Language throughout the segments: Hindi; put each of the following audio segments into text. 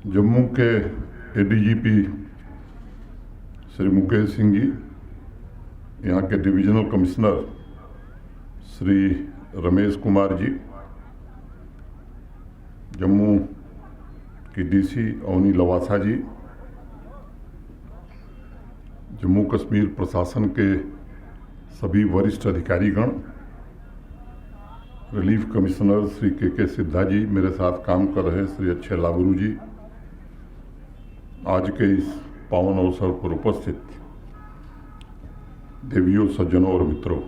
जम्मू के एडीजीपी श्री मुकेश सिंह जी, यहाँ के डिविजनल कमिश्नर श्री रमेश कुमार जी, जम्मू की डीसी अवनी लवासा जी, जम्मू कश्मीर प्रशासन के सभी वरिष्ठ अधिकारीगण, रिलीफ कमिश्नर श्री के सिद्धा जी, मेरे साथ काम कर रहे श्री अच्छे लाबरू जी, आज के इस पावन अवसर पर उपस्थित देवियों, सज्जनों और मित्रों,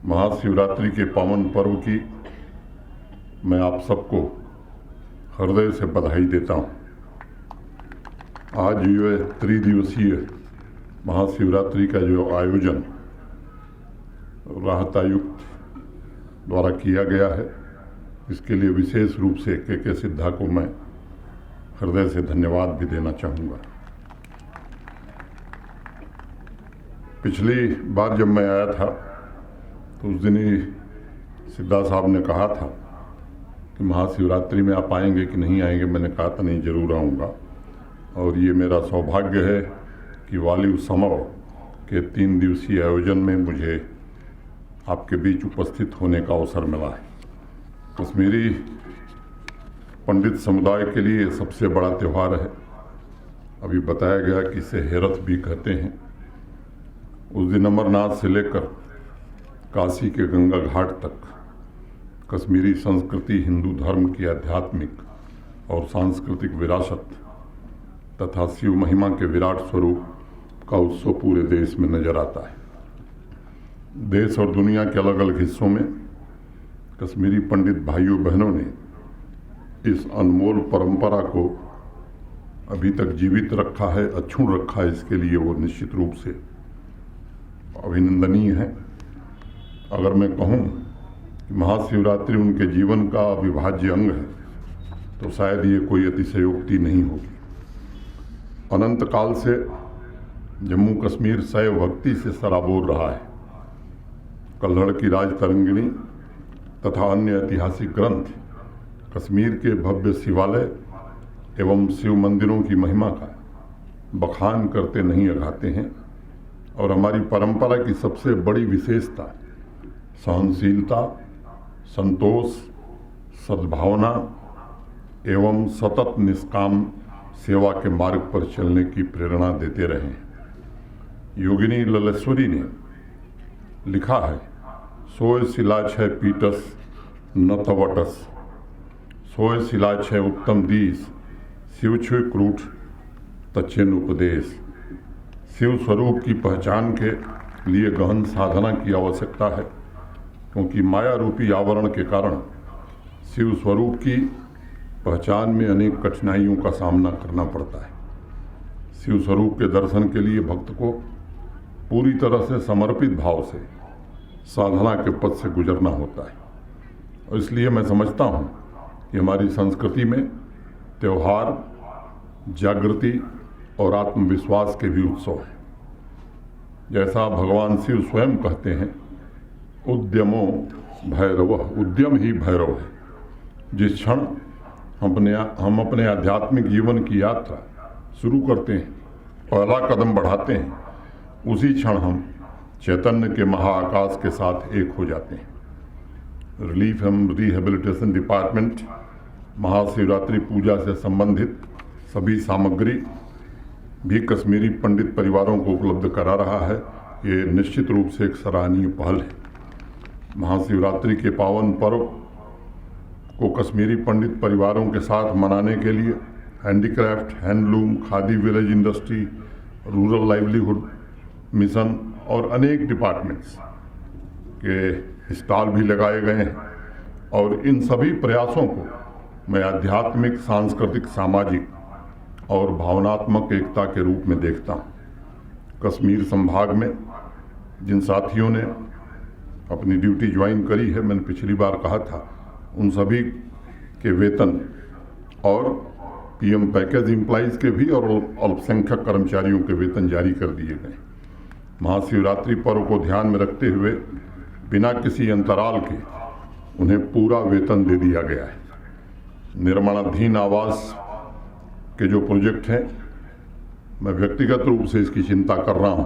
महाशिवरात्रि के पावन पर्व की मैं आप सबको हृदय से बधाई देता हूं। आज ये त्रिदिवसीय महाशिवरात्रि का जो आयोजन राहत आयुक्त द्वारा किया गया है, इसके लिए विशेष रूप से के सिद्धा को मैं हृदय से धन्यवाद भी देना चाहूँगा। पिछली बार जब मैं आया था तो उस दिन ही सिद्धा साहब ने कहा था कि महाशिवरात्रि में आप आएंगे कि नहीं आएंगे। मैंने कहा था नहीं, जरूर आऊँगा। और ये मेरा सौभाग्य है कि वाली उत्सव के 3 दिवसीय आयोजन में मुझे आपके बीच उपस्थित होने का अवसर मिला है। कश्मीरी पंडित समुदाय के लिए सबसे बड़ा त्यौहार है। अभी बताया गया कि इसे हेरथ भी कहते हैं। उस दिन अमरनाथ से लेकर काशी के गंगा घाट तक कश्मीरी संस्कृति, हिंदू धर्म की आध्यात्मिक और सांस्कृतिक विरासत तथा शिव महिमा के विराट स्वरूप का उत्सव पूरे देश में नजर आता है। देश और दुनिया के अलग अलग हिस्सों में कश्मीरी पंडित भाइयों बहनों ने इस अनमोल परंपरा को अभी तक जीवित रखा है, अक्षुण्ण रखा है। इसके लिए वो निश्चित रूप से अभिनंदनीय है। अगर मैं कहूँ कि महाशिवरात्रि उनके जीवन का अविभाज्य अंग है तो शायद ये कोई अतिशयोक्ति नहीं होगी। अनंत काल से जम्मू कश्मीर शैव भक्ति से सराबोर रहा है। कल्हड़ की राज तरंगिणी तथा अन्य ऐतिहासिक ग्रंथ कश्मीर के भव्य शिवालय एवं शिव मंदिरों की महिमा का बखान करते नहीं अघाते हैं। और हमारी परंपरा की सबसे बड़ी विशेषता सहनशीलता, संतोष, सद्भावना एवं सतत निष्काम सेवा के मार्ग पर चलने की प्रेरणा देते रहे हैं। योगिनी ललेश्वरी ने लिखा है, सोय शिलाच है पीटस न तवटस, सोय शिलाच है उत्तम दीस, शिव छुय क्रूठ तच्चेन उपदेश। शिव स्वरूप की पहचान के लिए गहन साधना की आवश्यकता है, क्योंकि माया रूपी आवरण के कारण शिव स्वरूप की पहचान में अनेक कठिनाइयों का सामना करना पड़ता है। शिव स्वरूप के दर्शन के लिए भक्त को पूरी तरह से समर्पित भाव से साधना के पथ से गुजरना होता है। और इसलिए मैं समझता हूँ कि हमारी संस्कृति में त्यौहार, जागृति और आत्मविश्वास के भी उत्सव है। जैसा भगवान शिव स्वयं कहते हैं, उद्यमो भैरव, उद्यम ही भैरव है। जिस क्षण हम अपने आध्यात्मिक जीवन की यात्रा शुरू करते हैं, पहला कदम बढ़ाते हैं, उसी क्षण हम चैतन्य के महाआकाश के साथ एक हो जाते हैं। रिलीफ एवं रिहेबिलिटेशन डिपार्टमेंट महाशिवरात्रि पूजा से संबंधित सभी सामग्री भी कश्मीरी पंडित परिवारों को उपलब्ध करा रहा है। ये निश्चित रूप से एक सराहनीय पहल है। महाशिवरात्रि के पावन पर्व को कश्मीरी पंडित परिवारों के साथ मनाने के लिए handicraft, handloom, khadi village industry, rural livelihood mission और अनेक डिपार्टमेंट्स के स्टॉल भी लगाए गए हैं। और इन सभी प्रयासों को मैं आध्यात्मिक, सांस्कृतिक, सामाजिक और भावनात्मक एकता के रूप में देखता हूँ। कश्मीर संभाग में जिन साथियों ने अपनी ड्यूटी ज्वाइन करी है, मैंने पिछली बार कहा था, उन सभी के वेतन और पीएम पैकेज एम्प्लॉइज के भी और अल्पसंख्यक कर्मचारियों के वेतन जारी कर दिए गए। महाशिवरात्रि पर्व को ध्यान में रखते हुए बिना किसी अंतराल के उन्हें पूरा वेतन दे दिया गया है। निर्माणाधीन आवास के जो प्रोजेक्ट हैं, मैं व्यक्तिगत रूप से इसकी चिंता कर रहा हूं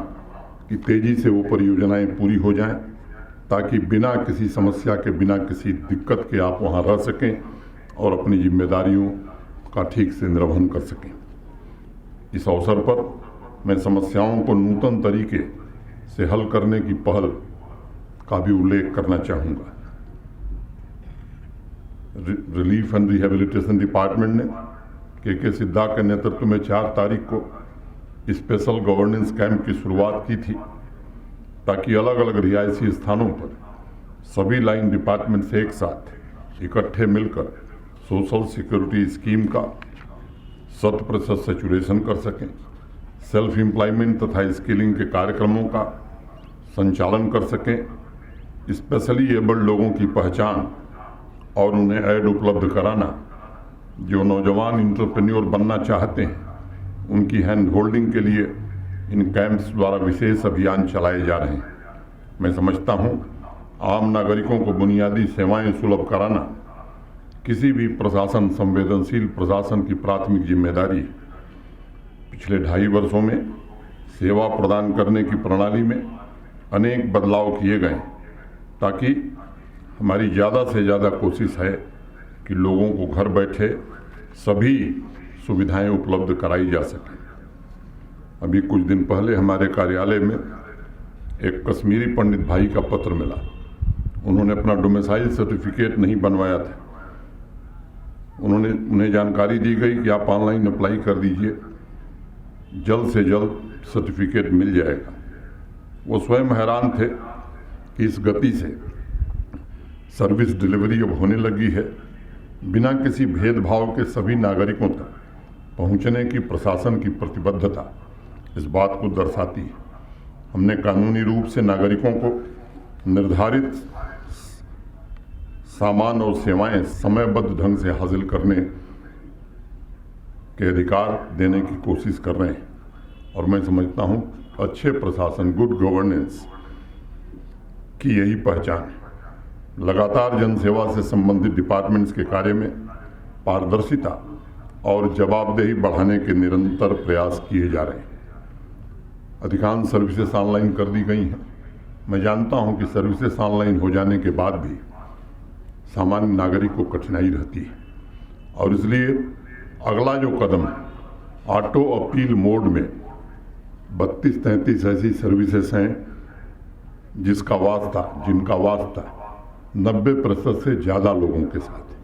कि तेजी से वो परियोजनाएं पूरी हो जाएं, ताकि बिना किसी समस्या के, बिना किसी दिक्कत के आप वहां रह सकें और अपनी जिम्मेदारियों का ठीक से निर्वहन कर सकें। इस अवसर पर मैं समस्याओं को नूतन तरीके से हल करने की पहल का भी उल्लेख करना चाहूँगा। रिलीफ एंड रिहेबिलिटेशन डिपार्टमेंट ने के सिद्धा के नेतृत्व में 4 तारीख को स्पेशल गवर्नेंस कैंप की शुरुआत की थी, ताकि अलग अलग रिहायशी स्थानों पर सभी लाइन डिपार्टमेंट से एक साथ इकट्ठे मिलकर सोशल सिक्योरिटी स्कीम का 100% सैचुरेशन कर सकें, सेल्फ एम्प्लॉयमेंट तथा स्किलिंग के कार्यक्रमों का संचालन कर सकें, स्पेशली एबल्ड लोगों की पहचान और उन्हें ऐड उपलब्ध कराना, जो नौजवान इंटरप्रेन्योर बनना चाहते हैं उनकी हैंड होल्डिंग के लिए इन कैंप्स द्वारा विशेष अभियान चलाए जा रहे हैं। मैं समझता हूं आम नागरिकों को बुनियादी सेवाएं सुलभ कराना किसी भी प्रशासन, संवेदनशील प्रशासन की प्राथमिक जिम्मेदारी है। पिछले 2.5 वर्षों में सेवा प्रदान करने की प्रणाली में अनेक बदलाव किए गए, ताकि हमारी ज़्यादा से ज़्यादा कोशिश है कि लोगों को घर बैठे सभी सुविधाएं उपलब्ध कराई जा सकें। अभी कुछ दिन पहले हमारे कार्यालय में एक कश्मीरी पंडित भाई का पत्र मिला। उन्होंने अपना डोमिसाइल सर्टिफिकेट नहीं बनवाया था। उन्हें जानकारी दी गई कि आप ऑनलाइन अप्लाई कर दीजिए, जल्द से जल्द सर्टिफिकेट मिल जाएगा। वो स्वयं हैरान थे कि इस गति से सर्विस डिलीवरी अब होने लगी है, बिना किसी भेदभाव के सभी नागरिकों तक पहुंचने की प्रशासन की प्रतिबद्धता इस बात को दर्शाती है। हमने कानूनी रूप से नागरिकों को निर्धारित सामान और सेवाएं समयबद्ध ढंग से हासिल करने के अधिकार देने की कोशिश कर रहे हैं, और मैं समझता हूं अच्छे प्रशासन, गुड गवर्नेंस की यही पहचान है। लगातार जनसेवा से संबंधित डिपार्टमेंट्स के कार्य में पारदर्शिता और जवाबदेही बढ़ाने के निरंतर प्रयास किए जा रहे हैं। अधिकांश सर्विसेज ऑनलाइन कर दी गई हैं। मैं जानता हूं कि सर्विसेज ऑनलाइन हो जाने के बाद भी सामान्य नागरिक को कठिनाई रहती है, और इसलिए अगला जो कदम है, ऑटो अपील मोड में 32-33 ऐसी सर्विसेज हैं जिनका वास्ता 90% से ज़्यादा लोगों के साथ है।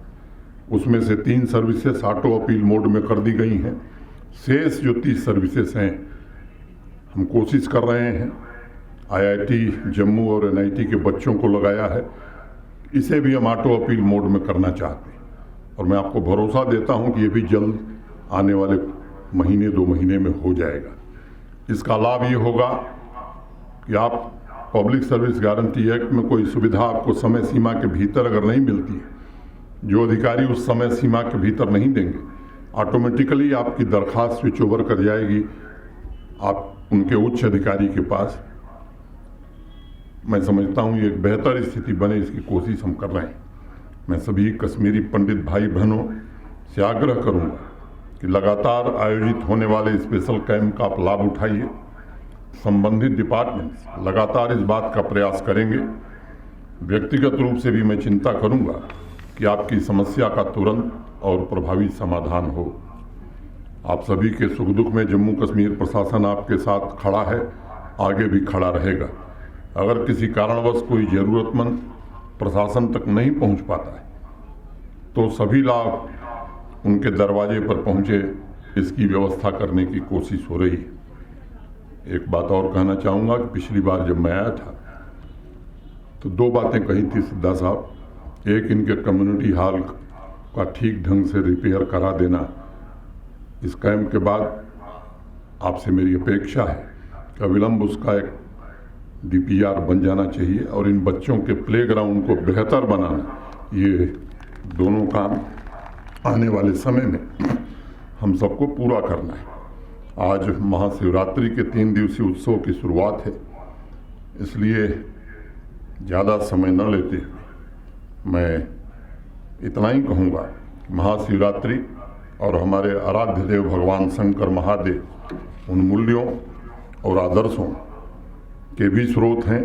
उसमें से 3 सर्विसेज ऑटो अपील मोड में कर दी गई हैं। शेष जो 30 सर्विसेज हैं, हम कोशिश कर रहे हैं, IIT जम्मू और NIT के बच्चों को लगाया है, इसे भी हम ऑटो अपील मोड में करना चाहते हैं, और मैं आपको भरोसा देता हूं कि ये भी जल्द आने वाले महीने 2 महीने में हो जाएगा। इसका लाभ ये होगा कि आप पब्लिक सर्विस गारंटी एक्ट में कोई सुविधा आपको समय सीमा के भीतर अगर नहीं मिलती है, जो अधिकारी उस समय सीमा के भीतर नहीं देंगे, ऑटोमेटिकली आपकी दरखास्त स्विच ओवर कर जाएगी आप उनके उच्च अधिकारी के पास। मैं समझता हूँ ये एक बेहतर स्थिति बने, इसकी कोशिश हम कर रहे हैं। मैं सभी कश्मीरी पंडित भाई बहनों से आग्रह करूँगा कि लगातार आयोजित होने वाले स्पेशल कैंप का आप लाभ उठाइए। संबंधित डिपार्टमेंट्स लगातार इस बात का प्रयास करेंगे। व्यक्तिगत रूप से भी मैं चिंता करूँगा कि आपकी समस्या का तुरंत और प्रभावी समाधान हो। आप सभी के सुख दुख में जम्मू कश्मीर प्रशासन आपके साथ खड़ा है, आगे भी खड़ा रहेगा। अगर किसी कारणवश कोई ज़रूरतमंद प्रशासन तक नहीं पहुंच पाता है, तो सभी लाभ उनके दरवाजे पर पहुंचे, इसकी व्यवस्था करने की कोशिश हो रही है। एक बात और कहना चाहूँगा कि पिछली बार जब मैं आया था तो 2 बातें कही थी सिद्धा साहब। एक, इनके कम्युनिटी हॉल का ठीक ढंग से रिपेयर करा देना। इस कैंप के बाद आपसे मेरी अपेक्षा है कि अविलंब उसका एक DPR बन जाना चाहिए, और इन बच्चों के प्लेग्राउंड को बेहतर बनाना, ये दोनों काम आने वाले समय में हम सबको पूरा करना है। आज महाशिवरात्रि के 3 दिवसीय उत्सव की शुरुआत है, इसलिए ज़्यादा समय न लेते हुए मैं इतना ही कहूँगा, महाशिवरात्रि और हमारे आराध्य देव भगवान शंकर महादेव उन मूल्यों और आदर्शों के भी स्रोत हैं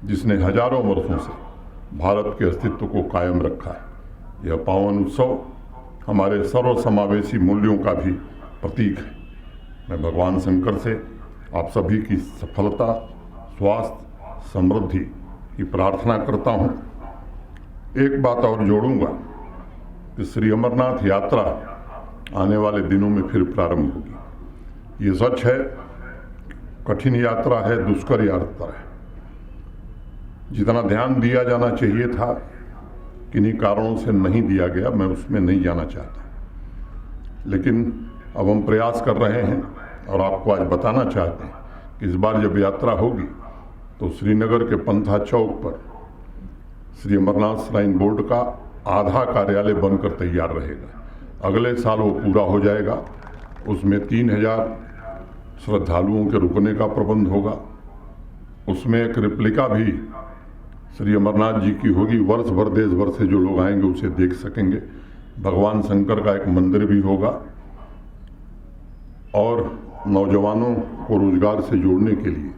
जिसने हजारों वर्षों से भारत के अस्तित्व को कायम रखा है। यह पावन उत्सव हमारे सर्वसमावेशी मूल्यों का भी प्रतीक है। मैं भगवान शंकर से आप सभी की सफलता, स्वास्थ्य, समृद्धि की प्रार्थना करता हूँ। एक बात और जोड़ूंगा कि श्री अमरनाथ यात्रा आने वाले दिनों में फिर प्रारंभ होगी। ये सच है, कठिन यात्रा है, दुष्कर यात्रा है। जितना ध्यान दिया जाना चाहिए था किन्हीं कारणों से नहीं दिया गया, मैं उसमें नहीं जाना चाहता, लेकिन अब हम प्रयास कर रहे हैं और आपको आज बताना चाहते हैं कि इस बार जब यात्रा होगी तो श्रीनगर के पंथा चौक पर श्री अमरनाथ श्राइन बोर्ड का आधा कार्यालय बनकर तैयार रहेगा। अगले साल वो पूरा हो जाएगा। उसमें 3000 श्रद्धालुओं के रुकने का प्रबंध होगा। उसमें एक रिप्लिका भी श्री अमरनाथ जी की होगी। वर्ष भर देश भर से जो लोग आएंगे उसे देख सकेंगे। भगवान शंकर का एक मंदिर भी होगा और नौजवानों को रोजगार से जोड़ने के लिए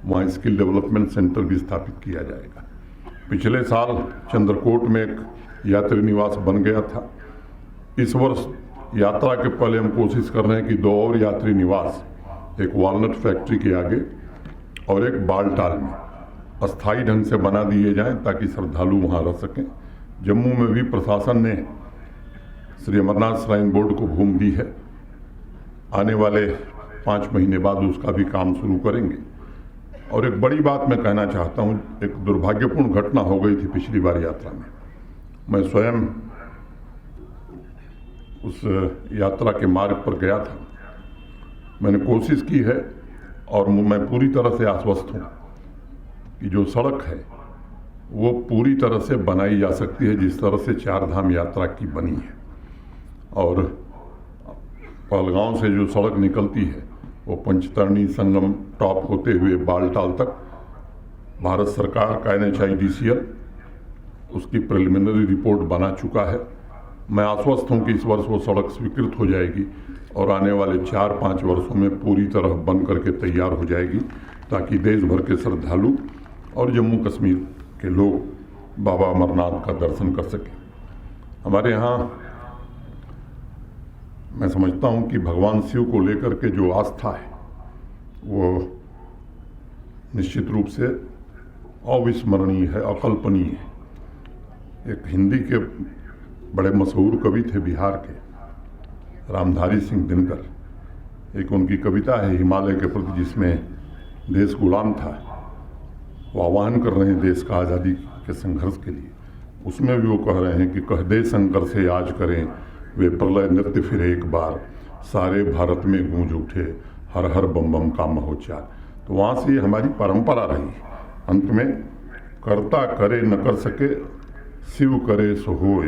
वहाँ स्किल डेवलपमेंट सेंटर भी स्थापित किया जाएगा। पिछले साल चंद्रकोट में एक यात्री निवास बन गया था। इस वर्ष यात्रा के पहले हम कोशिश कर रहे हैं कि 2 और यात्री निवास, एक वॉलनट फैक्ट्री के आगे और एक बालटाल में अस्थायी ढंग से बना दिए जाएं ताकि श्रद्धालु वहाँ रह सकें। जम्मू में भी प्रशासन ने श्री अमरनाथ श्राइन बोर्ड को भूमि दी है। आने वाले 5 महीने बाद उसका भी काम शुरू करेंगे। और एक बड़ी बात मैं कहना चाहता हूँ, एक दुर्भाग्यपूर्ण घटना हो गई थी पिछली बार यात्रा में। मैं स्वयं उस यात्रा के मार्ग पर गया था। मैंने कोशिश की है और मैं पूरी तरह से आश्वस्त हूँ कि जो सड़क है वो पूरी तरह से बनाई जा सकती है जिस तरह से 4 धाम यात्रा की बनी है। और पहलगांव से जो सड़क निकलती है वो पंचतरणी संगम टॉप होते हुए बालटाल तक भारत सरकार का NHIDCL उसकी प्रिलिमिनरी रिपोर्ट बना चुका है। मैं आश्वस्त हूँ कि इस वर्ष वो सड़क स्वीकृत हो जाएगी और आने वाले 4-5 वर्षों में पूरी तरह बन करके तैयार हो जाएगी ताकि देश भर के श्रद्धालु और जम्मू कश्मीर के लोग बाबा अमरनाथ का दर्शन कर सकें। हमारे यहाँ मैं समझता हूँ कि भगवान शिव को लेकर के जो आस्था है वो निश्चित रूप से अविस्मरणीय है, अकल्पनीय है। एक हिंदी के बड़े मशहूर कवि थे बिहार के, रामधारी सिंह दिनकर। एक उनकी कविता है हिमालय के प्रति जिसमें देश गुलाम था, वो आह्वान कर रहे हैं देश का आज़ादी के संघर्ष के लिए। उसमें भी वो कह रहे हैं कि कह दे शंकर से आज करें वे प्रलय नृत्य फिर एक बार, सारे भारत में गूंज उठे हर हर बम बम का महोच्चार। तो वहाँ से ये हमारी परंपरा रही है। अंत में करता करे न कर सके शिव करे सो होए,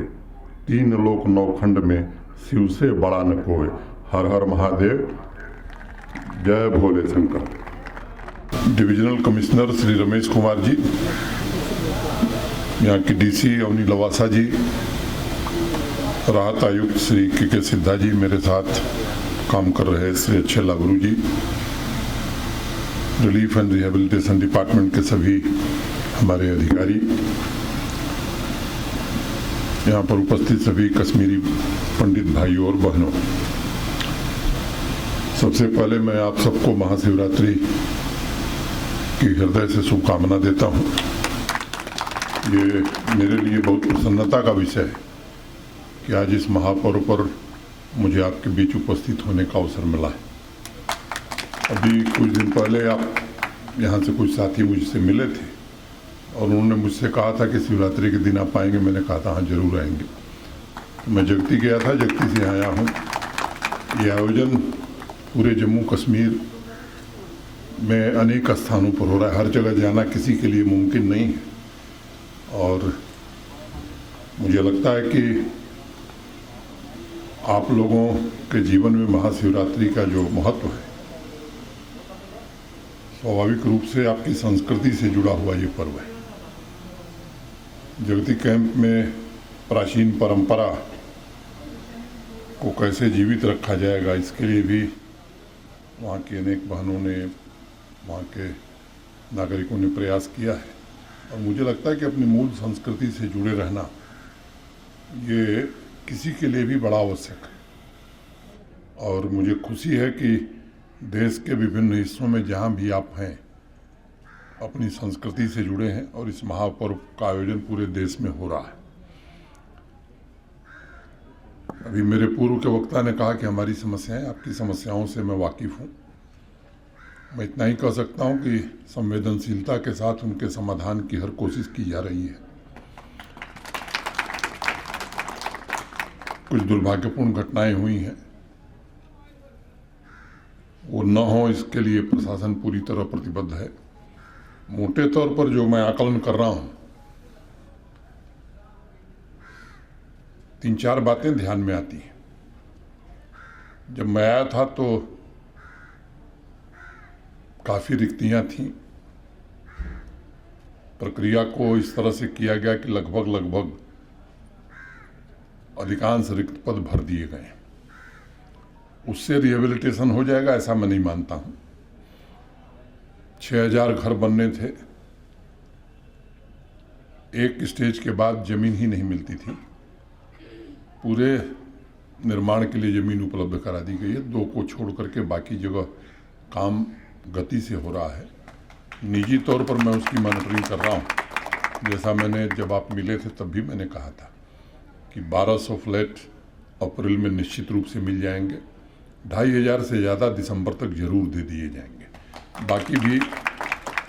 3 लोक 9 खंड में शिव से बड़ा न कोय। हर हर महादेव, जय भोले शंकर। डिविजनल कमिश्नर श्री रमेश कुमार जी, यहाँ की DC अवनी लवासा जी, राहत आयुक्त श्री के सिद्धा जी, मेरे साथ काम कर रहे श्री अच्छे लाबरू जी, रिलीफ एंड रिहेबिलिटेशन डिपार्टमेंट के सभी हमारे अधिकारी, यहाँ पर उपस्थित सभी कश्मीरी पंडित भाइयों और बहनों, सबसे पहले मैं आप सबको महाशिवरात्रि की हृदय से शुभकामना देता हूँ। ये मेरे लिए बहुत प्रसन्नता का विषय है कि आज इस महापर्व पर मुझे आपके बीच उपस्थित होने का अवसर मिला है। अभी कुछ दिन पहले आप यहाँ से कुछ साथी मुझसे मिले थे और उन्होंने मुझसे कहा था कि शिवरात्रि के दिन आप आएंगे। मैंने कहा था हाँ जरूर आएंगे। तो मैं जगती गया था, जगती से आया हूँ। ये आयोजन पूरे जम्मू कश्मीर में अनेक स्थानों पर हो रहा है। हर जगह जाना किसी के लिए मुमकिन नहीं है और मुझे लगता है कि आप लोगों के जीवन में महाशिवरात्रि का जो महत्व है स्वाभाविक रूप से आपकी संस्कृति से जुड़ा हुआ ये पर्व है। जगती कैंप में प्राचीन परंपरा को कैसे जीवित रखा जाएगा, इसके लिए भी वहाँ की अनेक बहनों ने, वहाँ के नागरिकों ने प्रयास किया है। और मुझे लगता है कि अपनी मूल संस्कृति से जुड़े रहना ये किसी के लिए भी बड़ा आवश्यक है। और मुझे खुशी है कि देश के विभिन्न हिस्सों में जहाँ भी आप हैं अपनी संस्कृति से जुड़े हैं और इस महापर्व का आयोजन पूरे देश में हो रहा है। अभी मेरे पूर्व के वक्ता ने कहा कि हमारी समस्याएं, आपकी समस्याओं से मैं वाकिफ़ हूँ। मैं इतना ही कह सकता हूँ कि संवेदनशीलता के साथ उनके समाधान की हर कोशिश की जा रही है। कुछ दुर्भाग्यपूर्ण घटनाएं हुई हैं, वो न हो इसके लिए प्रशासन पूरी तरह प्रतिबद्ध है। मोटे तौर पर जो मैं आकलन कर रहा हूँ, 3-4 बातें ध्यान में आती हैं। जब मैं आया था तो काफ़ी रिक्तियाँ थीं। प्रक्रिया को इस तरह से किया गया कि लगभग अधिकांश रिक्त पद भर दिए गए। उससे रिहेबिलिटेशन हो जाएगा ऐसा मैं नहीं मानता हूँ। 6000 घर बनने थे, एक स्टेज के बाद जमीन ही नहीं मिलती थी। पूरे निर्माण के लिए जमीन उपलब्ध करा दी गई है। 2 को छोड़ करके बाकी जगह काम गति से हो रहा है। निजी तौर पर मैं उसकी मॉनिटरिंग कर रहा हूँ। जैसा मैंने, जब आप मिले थे तब भी मैंने कहा था कि 1200 फ्लैट अप्रैल में निश्चित रूप से मिल जाएंगे। 2500 से ज़्यादा दिसंबर तक जरूर दे दिए जाएंगे। बाकी भी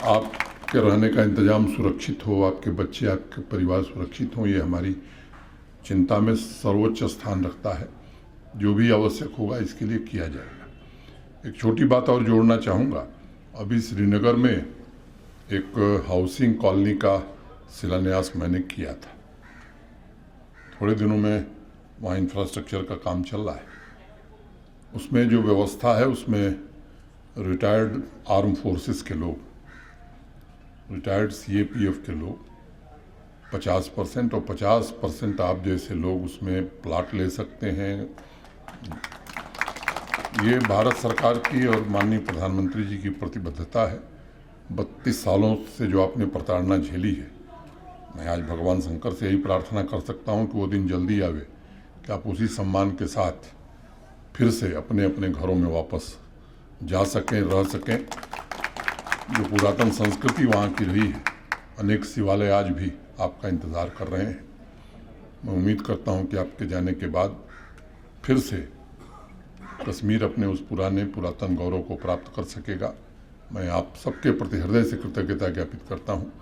आपके रहने का इंतज़ाम सुरक्षित हो, आपके बच्चे, आपके परिवार सुरक्षित हो, ये हमारी चिंता में सर्वोच्च स्थान रखता है। जो भी आवश्यक होगा इसके लिए किया जाएगा। एक छोटी बात और जोड़ना चाहूँगा। अभी श्रीनगर में एक हाउसिंग कॉलोनी का शिलान्यास मैंने किया था। थोड़े दिनों में वहाँ इंफ्रास्ट्रक्चर का काम चल रहा है। उसमें जो व्यवस्था है उसमें रिटायर्ड आर्म फोर्सेस के लोग, रिटायर्ड CAPF के लोग 50% और 50% आप जैसे लोग उसमें प्लाट ले सकते हैं। ये भारत सरकार की और माननीय प्रधानमंत्री जी की प्रतिबद्धता है। 32 सालों से जो आपने प्रताड़ना झेली है, मैं आज भगवान शंकर से यही प्रार्थना कर सकता हूँ कि वो दिन जल्दी आवे कि आप उसी सम्मान के साथ फिर से अपने अपने घरों में वापस जा सकें, रह सकें। जो पुरातन संस्कृति वहाँ की रही है, अनेक शिवालय आज भी आपका इंतज़ार कर रहे हैं। मैं उम्मीद करता हूँ कि आपके जाने के बाद फिर से कश्मीर अपने उस पुरातन गौरव को प्राप्त कर सकेगा। मैं आप सबके प्रति हृदय से कृतज्ञता ज्ञापित करता हूँ।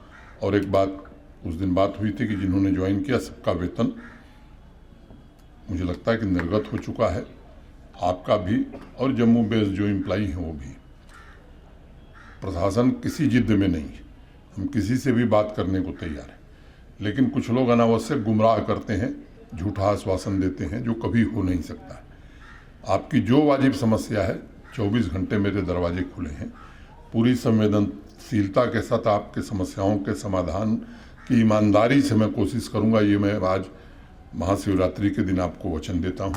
और एक बात, उस दिन बात हुई थी कि जिन्होंने ज्वाइन किया सबका वेतन मुझे लगता है कि निर्गत हो चुका है, आपका भी और जम्मू बेस्ड जो एम्प्लॉई हैं वो भी। प्रशासन किसी जिद में नहीं है, हम किसी से भी बात करने को तैयार हैं। लेकिन कुछ लोग अनावश्यक गुमराह करते हैं, झूठा आश्वासन देते हैं जो कभी हो नहीं सकता है। आपकी जो वाजिब समस्या है 24 घंटे मेरे दरवाजे खुले हैं। पूरी संवेदनशीलता के साथ आपके समस्याओं के समाधान की ईमानदारी से मैं कोशिश करूंगा। ये मैं आज महाशिवरात्रि के दिन आपको वचन देता हूं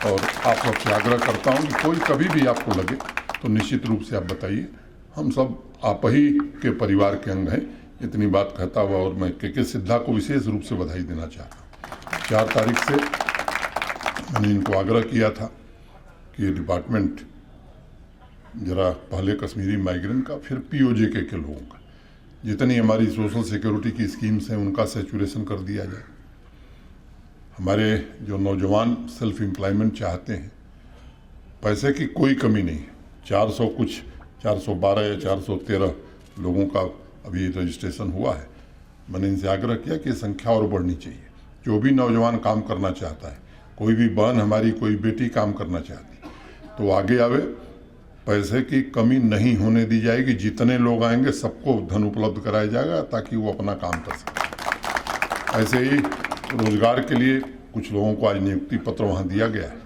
और आप सबसे आग्रह करता हूं कि कोई कभी भी आपको लगे तो निश्चित रूप से आप बताइए। हम सब आप ही के परिवार के अंग हैं। इतनी बात कहता हुआ और मैं के सिद्धा को विशेष रूप से बधाई देना चाहता हूँ। 4 तारीख से मैंने इनको आग्रह किया था कि ये डिपार्टमेंट जरा पहले कश्मीरी माइग्रेंट का, फिर POJK के लोगों का, जितनी हमारी सोशल सिक्योरिटी की स्कीम्स हैं उनका सैचुरेशन कर दिया जाए। हमारे जो नौजवान सेल्फ एम्प्लॉयमेंट चाहते हैं, पैसे की कोई कमी नहीं है। 412 या 413 लोगों का अभी रजिस्ट्रेशन हुआ है। मैंने इनसे आग्रह किया कि संख्या और बढ़नी चाहिए। जो भी नौजवान काम करना चाहता है, कोई भी बहन हमारी, कोई बेटी काम करना चाहती तो आगे आवे। पैसे की कमी नहीं होने दी जाएगी। जितने लोग आएंगे सबको धन उपलब्ध कराया जाएगा ताकि वो अपना काम कर सके। ऐसे ही रोजगार के लिए कुछ लोगों को आज नियुक्ति पत्र वहाँ दिया गया है।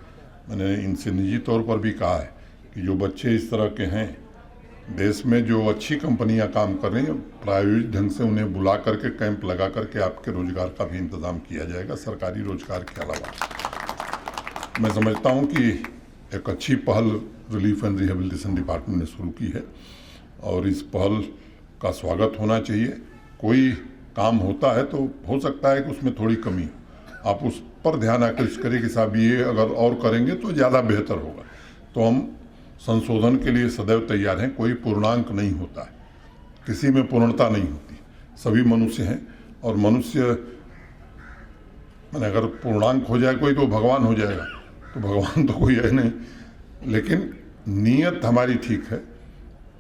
मैंने इनसे निजी तौर पर भी कहा है कि जो बच्चे इस तरह के हैं, देश में जो अच्छी कंपनियां काम कर रही हैं, प्रायोजित ढंग से उन्हें बुला करके कैंप लगा करके आपके रोजगार का भी इंतजाम किया जाएगा, सरकारी रोजगार के अलावा। मैं समझता हूं कि एक अच्छी पहल रिलीफ एंड रिहेबिलिटेशन डिपार्टमेंट ने शुरू की है और इस पहल का स्वागत होना चाहिए। कोई काम होता है तो हो सकता है कि उसमें थोड़ी कमी हो, आप उस पर ध्यान आकृष्ट करें कि साहब ये अगर और करेंगे तो ज़्यादा बेहतर होगा। तो हम संशोधन के लिए सदैव तैयार हैं। कोई पूर्णांक नहीं होता है, किसी में पूर्णता नहीं होती, सभी मनुष्य हैं और मनुष्य मैंने अगर पूर्णांक हो जाए कोई तो भगवान हो जाएगा, तो भगवान तो कोई है नहीं। लेकिन नीयत हमारी ठीक है,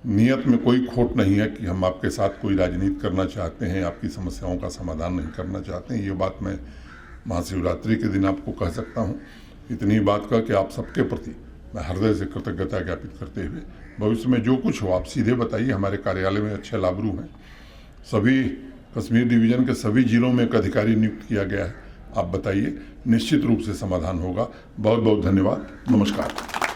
नीयत में कोई खोट नहीं है कि हम आपके साथ कोई राजनीति करना चाहते हैं, आपकी समस्याओं का समाधान नहीं करना चाहते हैं। ये बात मैं महाशिवरात्रि के दिन आपको कह सकता हूँ। इतनी बात कह के आप सबके प्रति मैं हृदय से कृतज्ञता ज्ञापित करते हुए भविष्य में जो कुछ हो आप सीधे बताइए। हमारे कार्यालय में अच्छे लाभरू हैं, सभी कश्मीर डिवीज़न के सभी जिलों में एक अधिकारी नियुक्त किया गया है। आप बताइए, निश्चित रूप से समाधान होगा। बहुत बहुत धन्यवाद, नमस्कार।